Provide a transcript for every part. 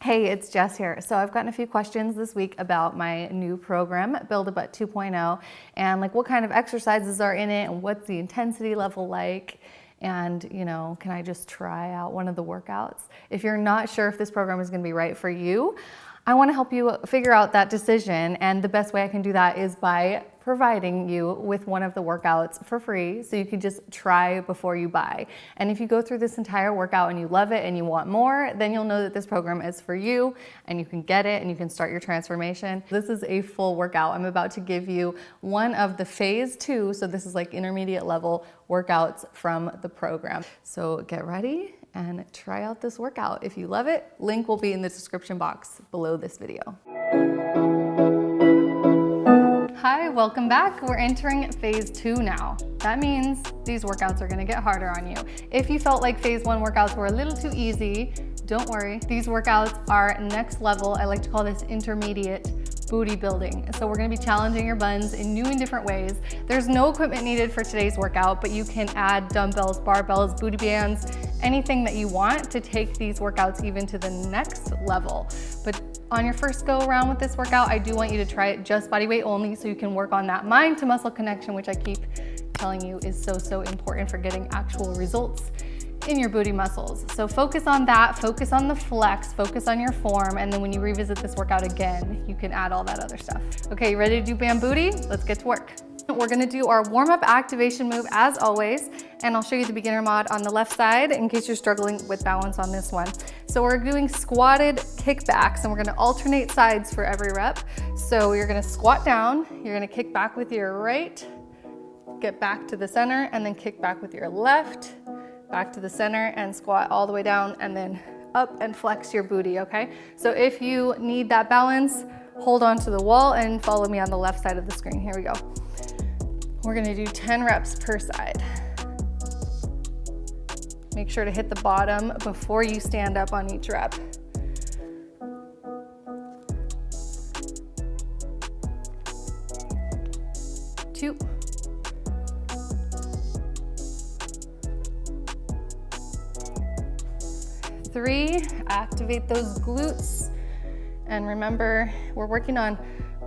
Hey, it's Jess here. So I've gotten a few questions this week about my new program, Build a Butt 2.0, and like what kind of exercises are in it and what's the intensity level like. And, you know, can I just try out one of the workouts? If you're not sure if this program is going to be right for you, I want to help you figure out that decision. And the best way I can do that is by providing you with one of the workouts for free, so you can just try before you buy. And if you go through this entire workout and you love it and you want more, then you'll know that this program is for you and you can get it and you can start your transformation. This is a full workout. I'm about to give you one of the phase 2, so this is like intermediate level workouts from the program. So get ready and try out this workout. If you love it, link will be in the description box below this video. Hi, welcome back. We're entering phase 2 now. That means these workouts are gonna get harder on you. If you felt like phase 1 workouts were a little too easy, don't worry. These workouts are next level. I like to call this intermediate booty building. So we're gonna be challenging your buns in new and different ways. There's no equipment needed for today's workout, but you can add dumbbells, barbells, booty bands, anything that you want to take these workouts even to the next level. But on your first go around with this workout, I do want you to try it just body weight only so you can work on that mind to muscle connection, which I keep telling you is so important for getting actual results in your booty muscles. So focus on that, focus on the flex, focus on your form, and then when you revisit this workout again, you can add all that other stuff. Okay, you ready to do BAM booty? Let's get to work. We're gonna do our warm-up activation move as always, and I'll show you the beginner mod on the left side in case you're struggling with balance on this one. So we're doing squatted kickbacks, and we're gonna alternate sides for every rep. So you're gonna squat down, you're gonna kick back with your right, get back to the center, and then kick back with your left, back to the center, and squat all the way down, and then up and flex your booty, okay? So if you need that balance, hold on to the wall and follow me on the left side of the screen. Here we go. We're gonna do 10 reps per side. Make sure to hit the bottom before you stand up on each rep. Two. 3, activate those glutes. And remember, we're working on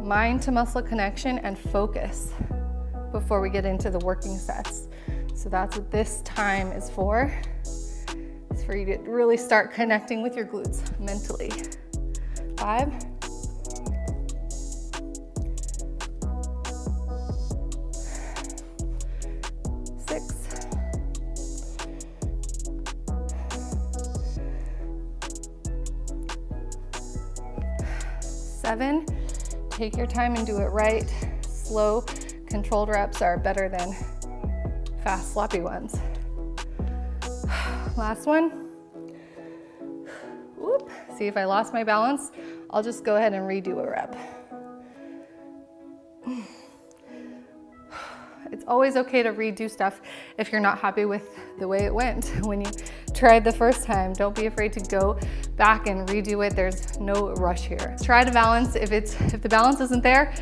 mind to muscle connection and focus before we get into the working sets. So that's what this time is for. It's for you to really start connecting with your glutes mentally. 5. 6. 7. Take your time and do it right. Slow, controlled reps are better than fast, sloppy ones. Last one. Whoop. See, if I lost my balance, I'll just go ahead and redo a rep. It's always okay to redo stuff if you're not happy with the way it went when you tried the first time. Don't be afraid to go back and redo it. There's no rush here. Try to balance. If the balance isn't there,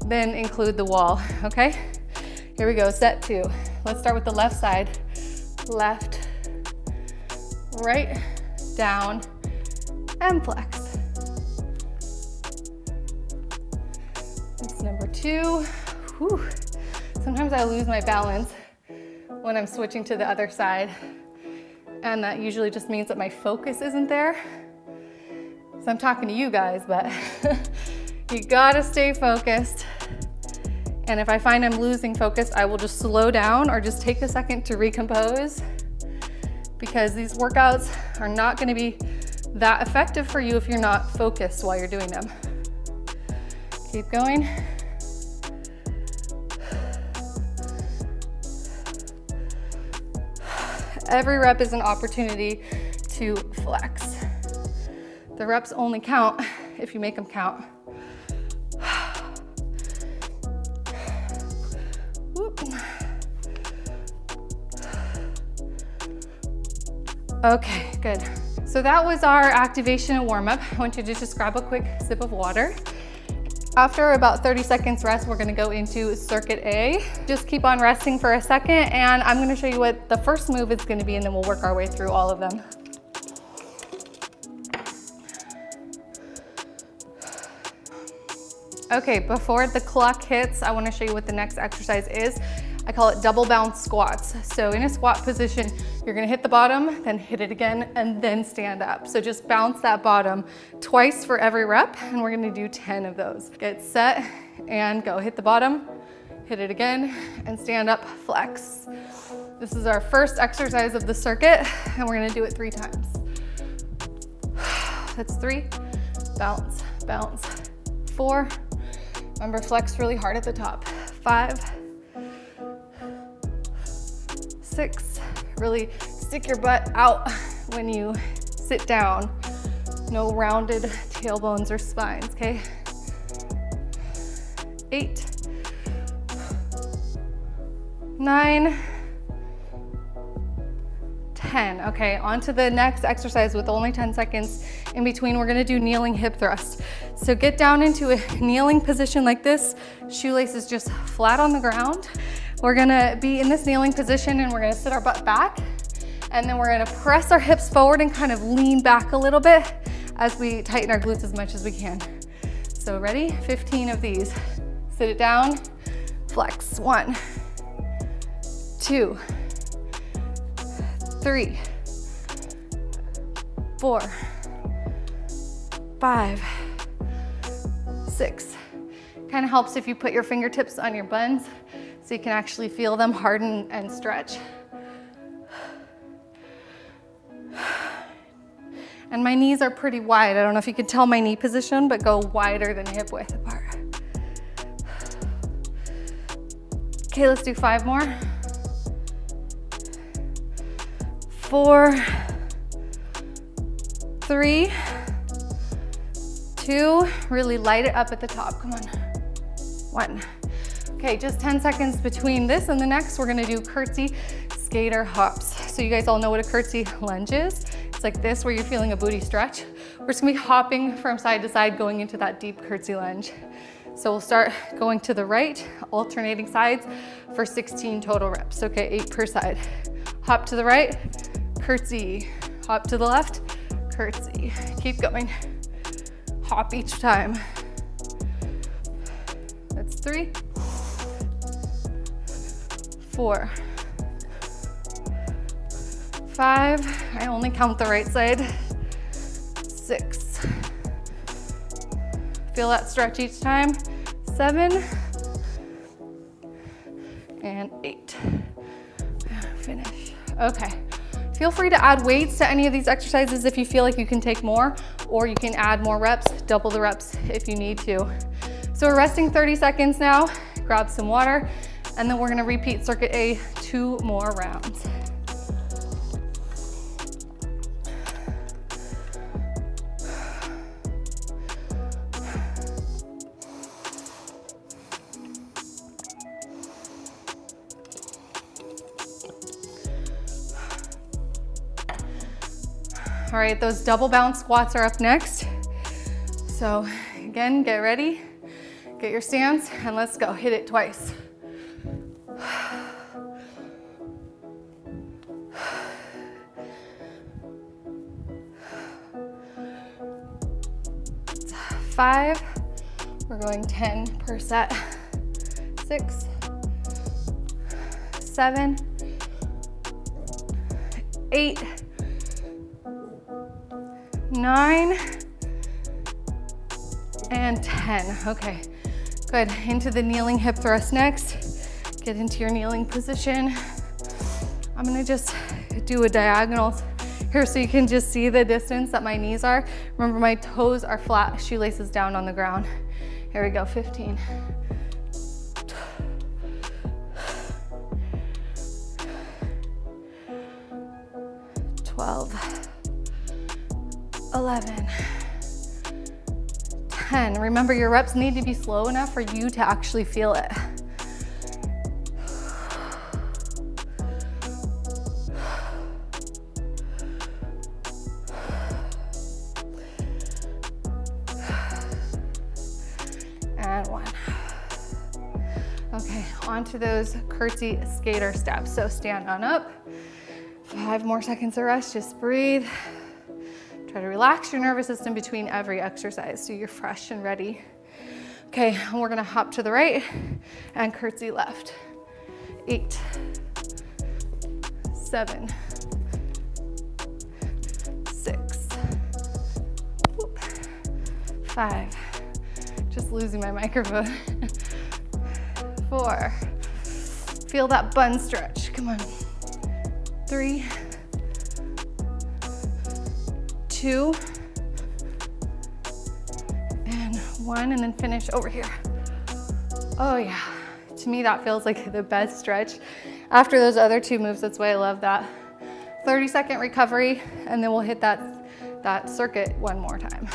then include the wall, okay? Here we go, set 2. Let's start with the left side. Left, right, down, and flex. That's number 2. Whew. Sometimes I lose my balance when I'm switching to the other side, and that usually just means that my focus isn't there. So I'm talking to you guys, but you gotta stay focused. And if I find I'm losing focus, I will just slow down or just take a second to recompose, because these workouts are not gonna be that effective for you if you're not focused while you're doing them. Keep going. Every rep is an opportunity to flex. The reps only count if you make them count. Whoop. Okay, good. So that was our activation and warm up. I want you to just grab a quick sip of water. After about 30 seconds rest, we're gonna go into circuit A. Just keep on resting for a second, and I'm gonna show you what the first move is gonna be, and then we'll work our way through all of them. Okay, before the clock hits, I wanna show you what the next exercise is. I call it double bounce squats. So in a squat position, you're gonna hit the bottom, then hit it again, and then stand up. So just bounce that bottom twice for every rep, and we're gonna do 10 of those. Get set and go. Hit the bottom, hit it again, and stand up, flex. This is our first exercise of the circuit, and we're gonna do it 3 times. That's 3, bounce, bounce. 4, remember flex really hard at the top. 5, 6, really stick your butt out when you sit down. No rounded tailbones or spines, okay? 8, 9, 10. Okay, on to the next exercise with only 10 seconds in between. We're gonna do kneeling hip thrust. So get down into a kneeling position like this. Shoelaces just flat on the ground. We're gonna be in this kneeling position and we're gonna sit our butt back. And then we're gonna press our hips forward and kind of lean back a little bit as we tighten our glutes as much as we can. So ready? 15 of these. Sit it down, flex. 1, 2, 3, 4, 5, 6. Kind of helps if you put your fingertips on your buns so you can actually feel them harden and stretch. And my knees are pretty wide. I don't know if you can tell my knee position, but go wider than hip width apart. Okay, let's do 5 more. 4, 3, 2, really light it up at the top, come on. 1. Okay, just 10 seconds between this and the next. We're gonna do Curtsey Skater Hops. So you guys all know what a curtsy lunge is. It's like this where you're feeling a booty stretch. We're just gonna be hopping from side to side going into that deep curtsy lunge. So we'll start going to the right, alternating sides for 16 total reps. Okay, 8 per side. Hop to the right, curtsy. Hop to the left, curtsy. Keep going. Hop each time. That's 3, 4, 5. I only count the right side. 6. Feel that stretch each time. 7 and 8. Finish. Okay. Feel free to add weights to any of these exercises if you feel like you can take more, or you can add more reps, double the reps if you need to. So we're resting 30 seconds now. Grab some water, and then we're gonna repeat circuit A 2 more rounds. All right, those double bounce squats are up next. So again, get ready, get your stance, and let's go. Hit it twice. It's 5, we're going 10 per set. 6, 7, 8, 9 and 10. Okay, good. Into the kneeling hip thrust next. Get into your kneeling position. I'm gonna just do a diagonal here so you can just see the distance that my knees are. Remember, my toes are flat, shoelaces down on the ground. Here we go, 15. 12. 11, 10. Remember, your reps need to be slow enough for you to actually feel it. And 1. Okay, onto those curtsy skater steps. So stand on up. 5 more seconds of rest, just breathe. Try to relax your nervous system between every exercise so you're fresh and ready Okay, and we're gonna hop to the right and curtsy left. 8, 7, 6, 5, just losing my microphone. 4, feel that bun stretch, come on. 3, 2, and 1, and then finish over here. Oh yeah, to me that feels like the best stretch. After those other 2 moves, that's why I love that. 30-second recovery, and then we'll hit that circuit one more time.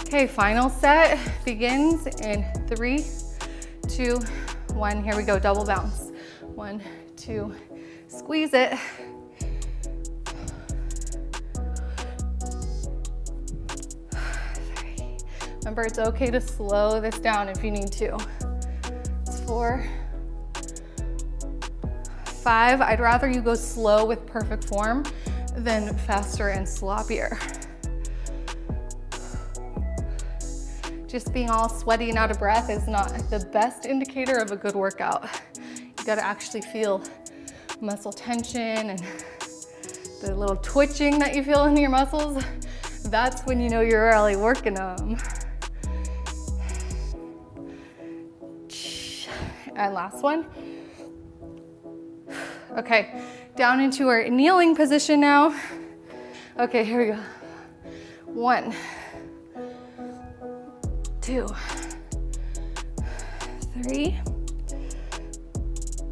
Okay, final set begins in 3, 2, 1. Here we go, double bounce. 1, 2, squeeze it. Remember, it's okay to slow this down if you need to. It's 4, 5. I'd rather you go slow with perfect form than faster and sloppier. Just being all sweaty and out of breath is not the best indicator of a good workout. You gotta actually feel muscle tension and the little twitching that you feel in your muscles. That's when you know you're really working them. And last one. Okay, down into our kneeling position now. Okay, here we go. 1, 2, 3,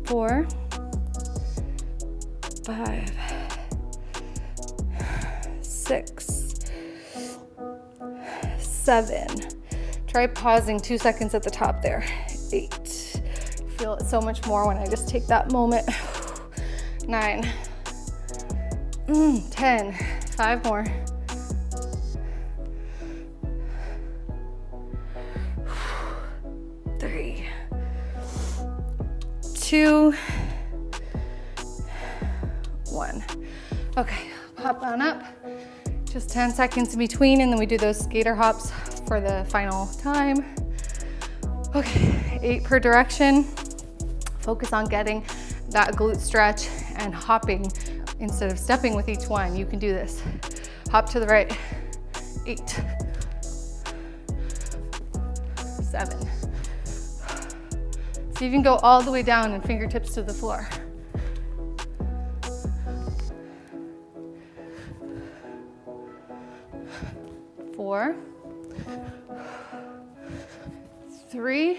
4, 5, 6, 7. Try pausing 2 seconds at the top there. 8. Feel it so much more when I just take that moment. 9, 10, 5 more. 3, 2, 1. Okay, pop on up. Just 10 seconds in between, and then we do those skater hops for the final time. Okay, 8 per direction. Focus on getting that glute stretch and hopping instead of stepping with each one. You can do this. Hop to the right. 8, 7. So you can go all the way down and fingertips to the floor. 4, 3,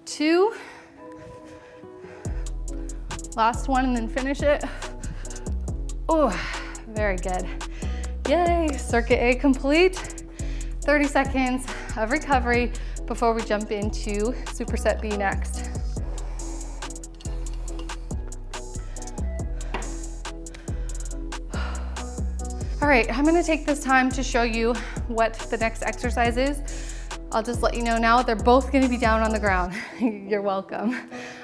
2, last one, and then finish it. Oh, very good. Yay, circuit A complete. 30 seconds of recovery before we jump into superset B next. All right, I'm gonna take this time to show you what the next exercise is. I'll just let you know now, they're both gonna be down on the ground. You're welcome.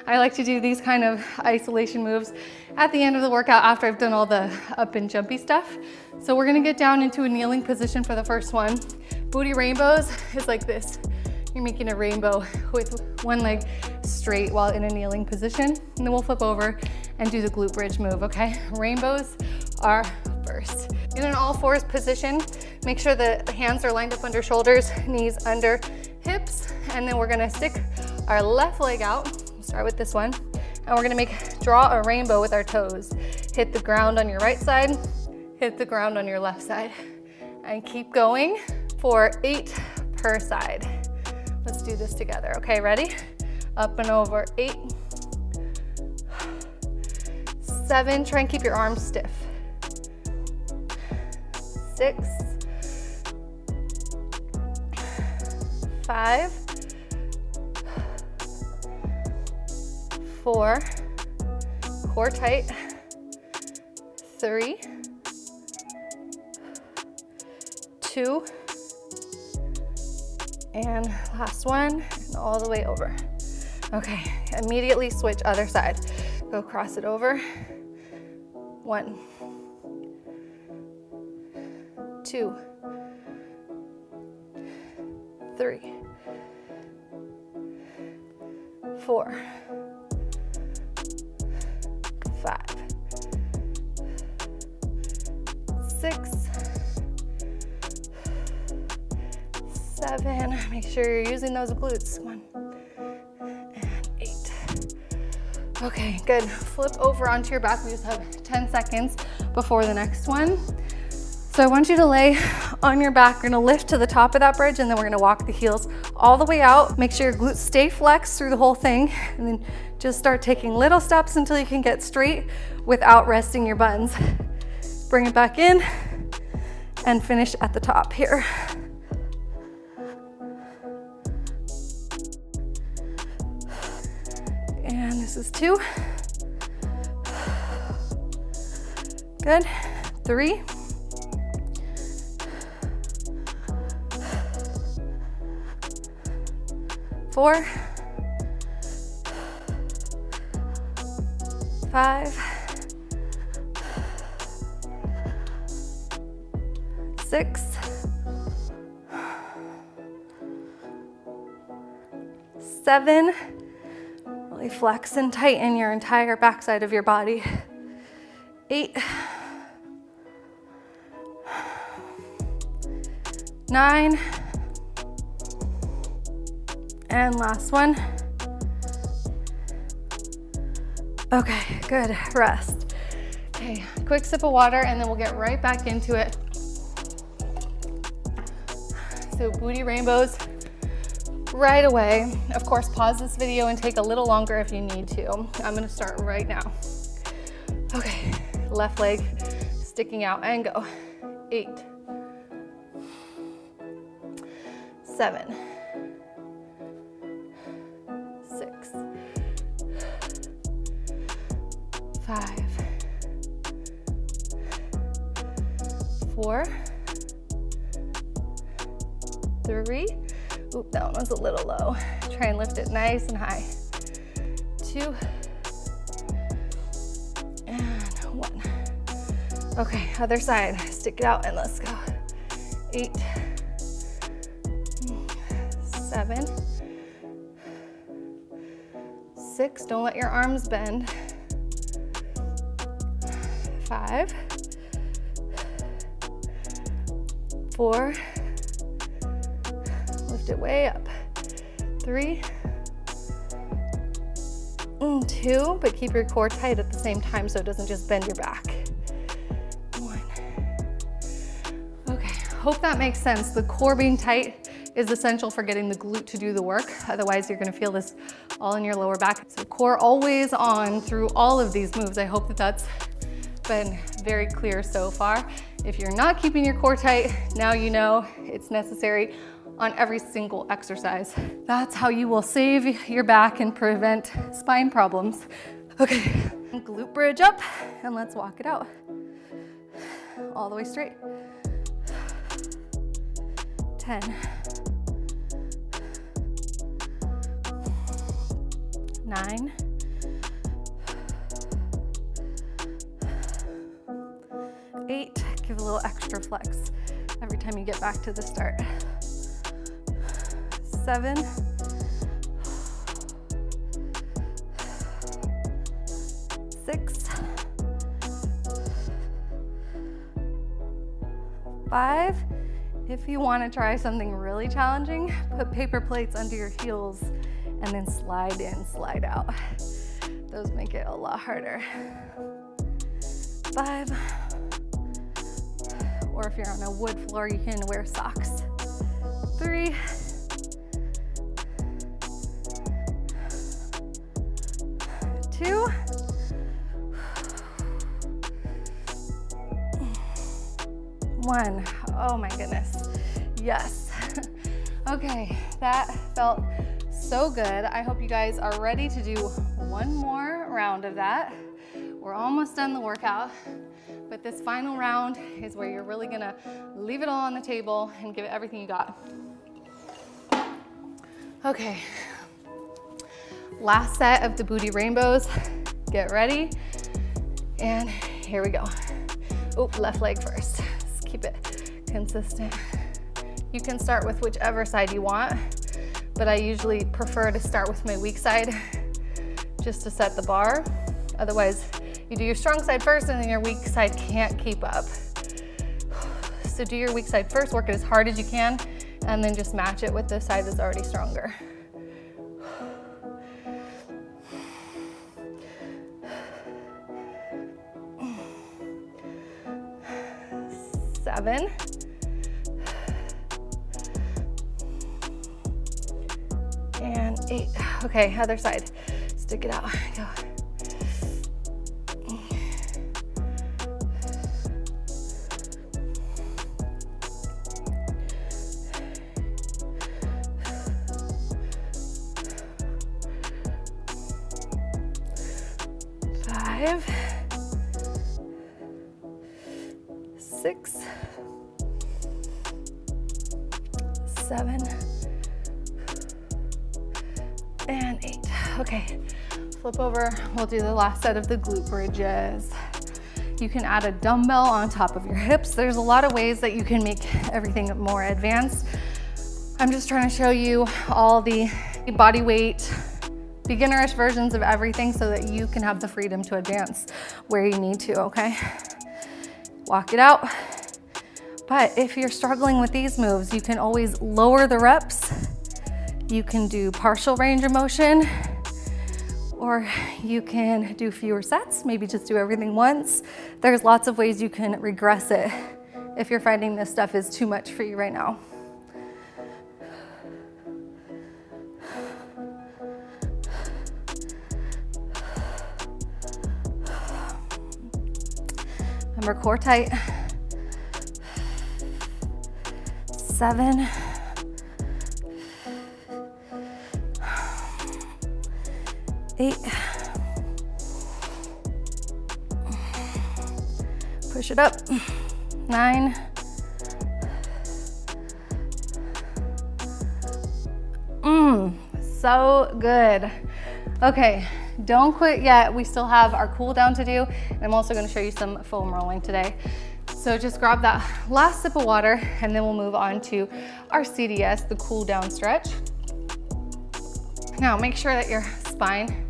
I like to do these kind of isolation moves at the end of the workout after I've done all the up and jumpy stuff. So we're gonna get down into a kneeling position for the first one. Booty rainbows is like this. You're making a rainbow with one leg straight while in a kneeling position. And then we'll flip over and do the glute bridge move, okay? Rainbows are first. In an all fours position, make sure the hands are lined up under shoulders, knees under hips, and then we're gonna stick our left leg out. Start with this one, and we're gonna draw a rainbow with our toes. Hit the ground on your right side, hit the ground on your left side, and keep going for 8 per side. Let's do this together, okay, ready? Up and over, 8, 7, try and keep your arms stiff. 6, 5, 4, core tight, 3, 2, and last one, and all the way over. Okay, immediately switch other side. Go cross it over. 1, 2, 3, 4, 5, 6, 7. Make sure you're using those glutes. 1 and 8. Okay, good. Flip over onto your back. We just have 10 seconds before the next one. So I want you to lay on your back. We're gonna lift to the top of that bridge, and then we're gonna walk the heels all the way out. Make sure your glutes stay flexed through the whole thing, and then just start taking little steps until you can get straight without resting your buns. Bring it back in and finish at the top here. And this is 2. Good. 3. 4, 5, 6, 7. Really flex and tighten your entire backside of your body. 8, 9, and last one. Okay, good, rest. Okay, quick sip of water, and then we'll get right back into it. So booty rainbows right away. Of course, pause this video and take a little longer if you need to. I'm gonna start right now. Okay, left leg sticking out and go. 8, 7, 6, 5, 4, 3. Oop, that one was a little low. Try and lift it nice and high. 2, and 1. Okay, other side. Stick it out and let's go. 8, 7, 6. Don't let your arms bend. 5, 4. Lift it way up. 3, 2, but keep your core tight at the same time so it doesn't just bend your back. 1. Okay, hope that makes sense. The core being tight is essential for getting the glute to do the work. Otherwise, you're gonna feel this all in your lower back. So core always on through all of these moves. I hope that that's been very clear so far. If you're not keeping your core tight, now you know it's necessary on every single exercise. That's how you will save your back and prevent spine problems. Okay, glute bridge up, and let's walk it out. All the way straight. 10. 9. 8. Give a little extra flex every time you get back to the start. 7. 6. 5. If you want to try something really challenging, put paper plates under your heels and then slide in, slide out. Those make it a lot harder. 5. Or if you're on a wood floor, you can wear socks. 3. 2. 1. Oh my goodness. Yes. Okay, that felt so good. I hope you guys are ready to do one more round of that. We're almost done the workout, but this final round is where you're really gonna leave it all on the table and give it everything you got. Okay, last set of the booty rainbows. Get ready, and here we go. Oh, left leg first. Let's keep it consistent. You can start with whichever side you want, but I usually prefer to start with my weak side just to set the bar. Otherwise, you do your strong side first and then your weak side can't keep up. So do your weak side first, work it as hard as you can, and then just match it with the side that's already stronger. 7. And 8. Okay, other side. Stick it out. Go. 5, 6, 7, and 8. Okay, flip over. We'll do the last set of the glute bridges. You can add a dumbbell on top of your hips. There's a lot of ways that you can make everything more advanced. I'm just trying to show you all the body weight, beginnerish versions of everything so that you can have the freedom to advance where you need to, okay? Walk it out. But if you're struggling with these moves, you can always lower the reps. You can do partial range of motion, or you can do fewer sets, maybe just do everything once. There's lots of ways you can regress it if you're finding this stuff is too much for you right now. Remember, core tight. 7. 8. Push it up. 9. So good. Okay, don't quit yet. We still have our cool down to do. And I'm also gonna show you some foam rolling today. So just grab that last sip of water and then we'll move on to our CDS, the cool down stretch. Now make sure that your spine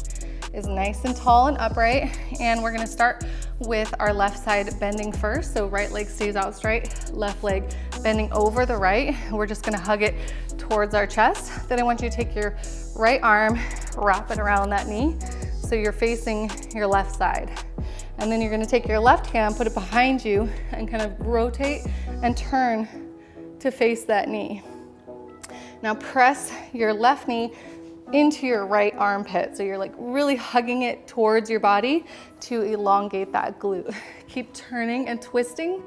is nice and tall and upright. And we're gonna start with our left side bending first. So right leg stays out straight, left leg bending over the right. We're just gonna hug it towards our chest. Then I want you to take your right arm, wrap it around that knee so you're facing your left side. And then you're gonna take your left hand, put it behind you, and kind of rotate and turn to face that knee. Now press your left knee into your right armpit. So you're like really hugging it towards your body to elongate that glute. Keep turning and twisting,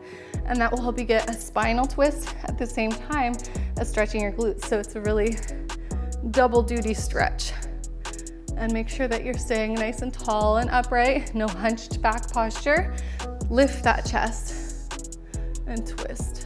and that will help you get a spinal twist at the same time as stretching your glutes. So it's a really double duty stretch. And make sure that you're staying nice and tall and upright, no hunched back posture. Lift that chest and twist.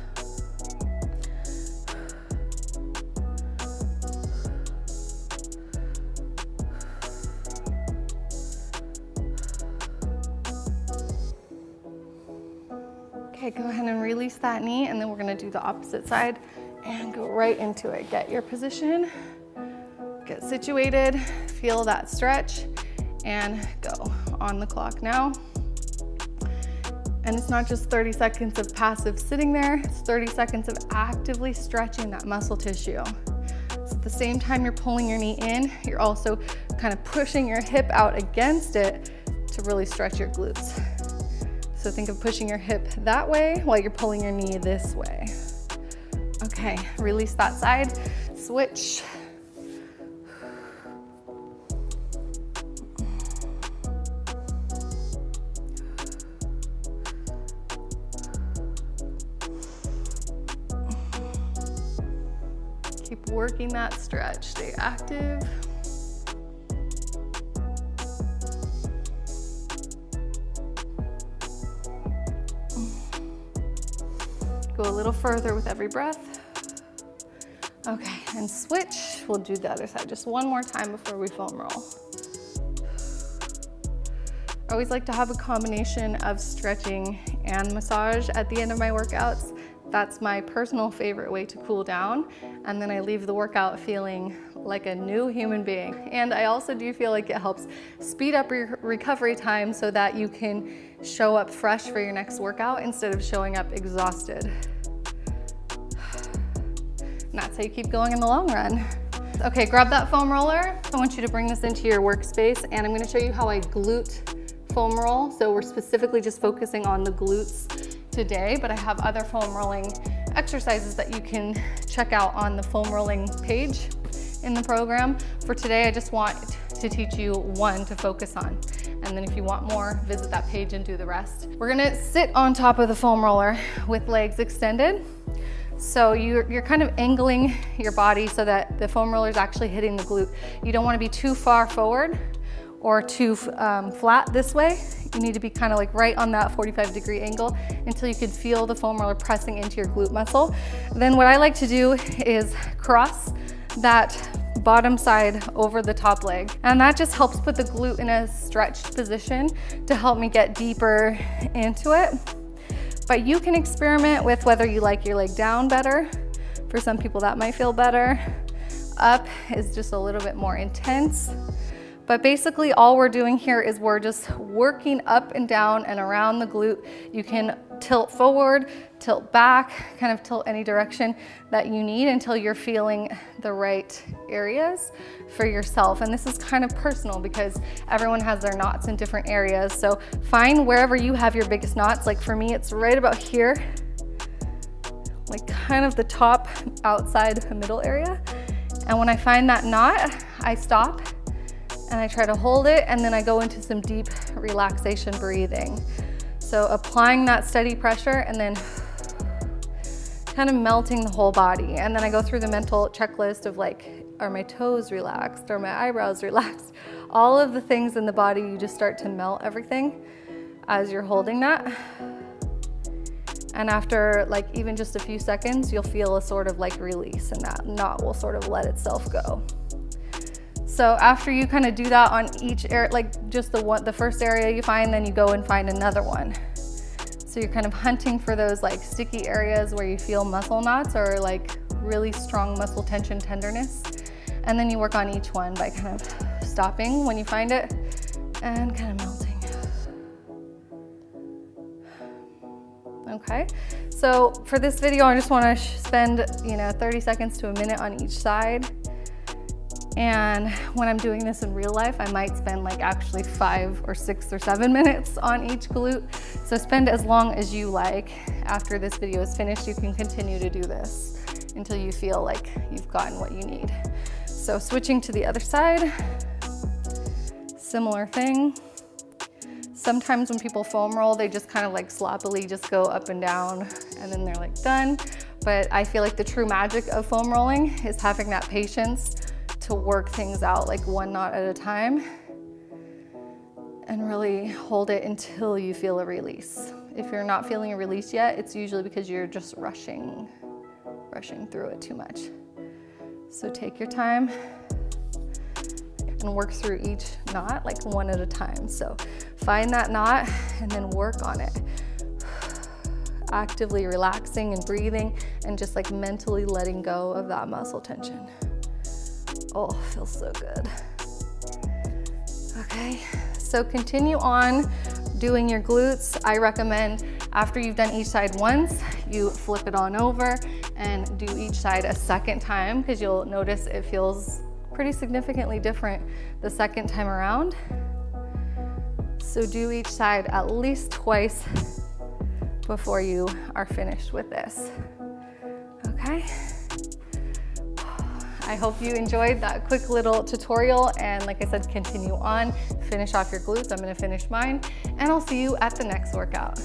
Okay, go ahead and release that knee, and then we're gonna do the opposite side and go right into it. Get your position, get situated, feel that stretch, and go on the clock now. And it's not just 30 seconds of passive sitting there, it's 30 seconds of actively stretching that muscle tissue. So at the same time you're pulling your knee in, you're also kind of pushing your hip out against it to really stretch your glutes. So think of pushing your hip that way while you're pulling your knee this way. Okay, release that side, switch. Keep working that stretch, stay active. Go a little further with every breath. Okay, and switch. We'll do the other side just one more time before we foam roll. I always like to have a combination of stretching and massage at the end of my workouts. That's my personal favorite way to cool down. And then I leave the workout feeling like a new human being. And I also do feel like it helps speed up your recovery time so that you can show up fresh for your next workout instead of showing up exhausted. And that's how you keep going in the long run. Okay, grab that foam roller. I want you to bring this into your workspace, and I'm gonna show you how I glute foam roll. So we're specifically just focusing on the glutes today, but I have other foam rolling exercises that you can check out on the foam rolling page in the program. For today, I just want to teach you one to focus on. And then if you want more, visit that page and do the rest. We're gonna sit on top of the foam roller with legs extended. So you're kind of angling your body so that the foam roller is actually hitting the glute. You don't wanna be too far forward or too flat this way. You need to be kind of like right on that 45-degree angle until you can feel the foam roller pressing into your glute muscle. Then what I like to do is cross that bottom side over the top leg. And that just helps put the glute in a stretched position to help me get deeper into it. But you can experiment with whether you like your leg down better. For some people that might feel better. Up is just a little bit more intense. But basically all we're doing here is we're just working up and down and around the glute. You can tilt forward, tilt back, kind of tilt any direction that you need until you're feeling the right areas for yourself. And this is kind of personal because everyone has their knots in different areas. So find wherever you have your biggest knots. Like for me, it's right about here, like kind of the top outside middle area. And when I find that knot, I stop and I try to hold it, and then I go into some deep relaxation breathing. So applying that steady pressure and then kind of melting the whole body. And then I go through the mental checklist of like, are my toes relaxed? Are my eyebrows relaxed? All of the things in the body, you just start to melt everything as you're holding that. And after like even just a few seconds, you'll feel a sort of like release, and that knot will sort of let itself go. So after you kind of do that on each area, like just the first area you find, then you go and find another one. So you're kind of hunting for those like sticky areas where you feel muscle knots or like really strong muscle tension, tenderness. And then you work on each one by kind of stopping when you find it and kind of melting. Okay, so for this video, I just want to spend 30 seconds to a minute on each side. And when I'm doing this in real life, I might spend like actually 5 or 6 or 7 minutes on each glute. So spend as long as you like. After this video is finished, you can continue to do this until you feel like you've gotten what you need. So switching to the other side, similar thing. Sometimes when people foam roll, they just kind of like sloppily just go up and down and then they're like done. But I feel like the true magic of foam rolling is having that patience to work things out like one knot at a time and really hold it until you feel a release. If you're not feeling a release yet, it's usually because you're just rushing through it too much. So take your time and work through each knot like one at a time. So find that knot and then work on it. Actively relaxing and breathing and just like mentally letting go of that muscle tension. Oh, feels so good. Okay, so continue on doing your glutes. I recommend after you've done each side once, you flip it on over and do each side a second time because you'll notice it feels pretty significantly different the second time around. So do each side at least twice before you are finished with this. Okay. I hope you enjoyed that quick little tutorial, and like I said, continue on, finish off your glutes. I'm gonna finish mine, and I'll see you at the next workout.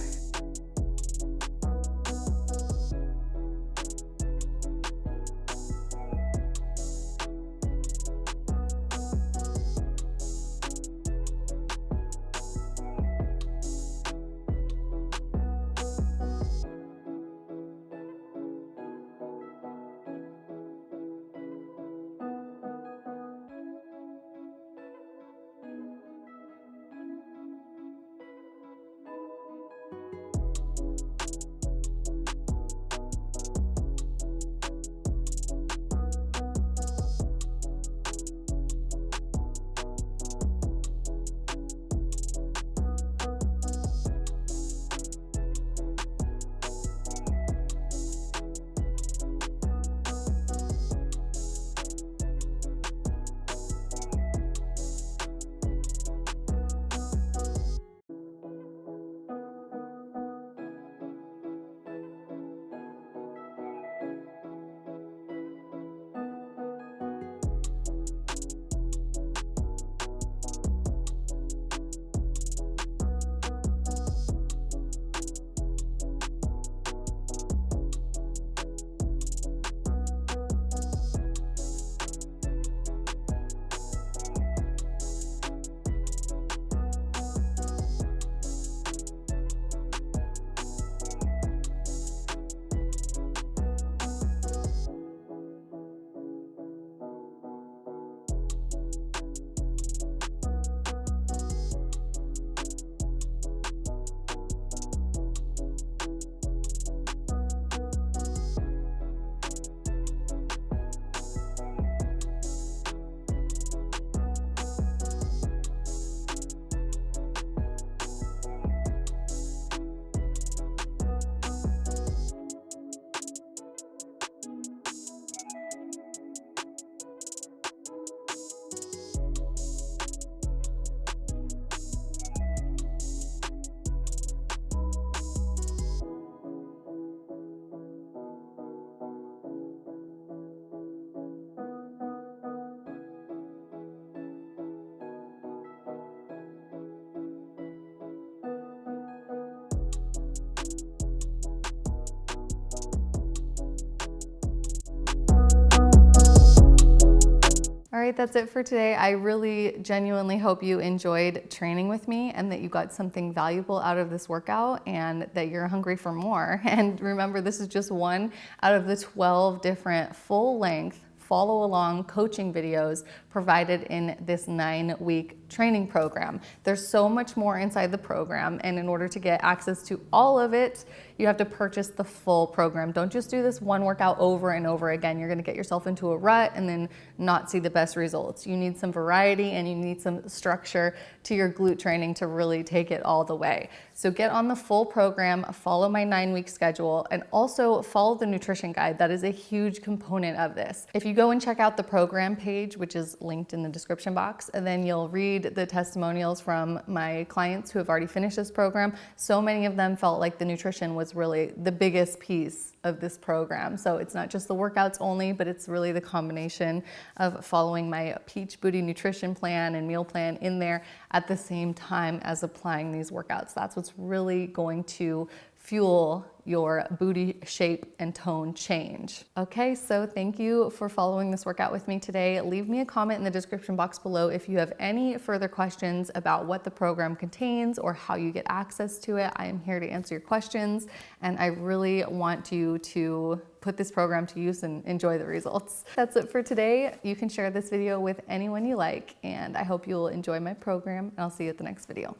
right, that's it for today. I really genuinely hope you enjoyed training with me and that you got something valuable out of this workout and that you're hungry for more. And remember, this is just one out of the 12 different full-length follow along coaching videos provided in this 9-week training program. There's so much more inside the program, and in order to get access to all of it, you have to purchase the full program. Don't just do this one workout over and over again. You're gonna get yourself into a rut and then not see the best results. You need some variety and you need some structure to your glute training to really take it all the way. So get on the full program, follow my 9-week schedule, and also follow the nutrition guide. That is a huge component of this. If you go and check out the program page, which is linked in the description box, and then you'll read the testimonials from my clients who have already finished this program. So many of them felt like the nutrition was really the biggest piece of this program. So it's not just the workouts only, but it's really the combination of following my Peach Booty nutrition plan and meal plan in there at the same time as applying these workouts. That's what's really going to fuel your booty shape and tone change. Okay, so thank you for following this workout with me today. Leave me a comment in the description box below if you have any further questions about what the program contains or how you get access to it. I am here to answer your questions, and I really want you to put this program to use and enjoy the results. That's it for today. You can share this video with anyone you like, and I hope you'll enjoy my program, and I'll see you at the next video.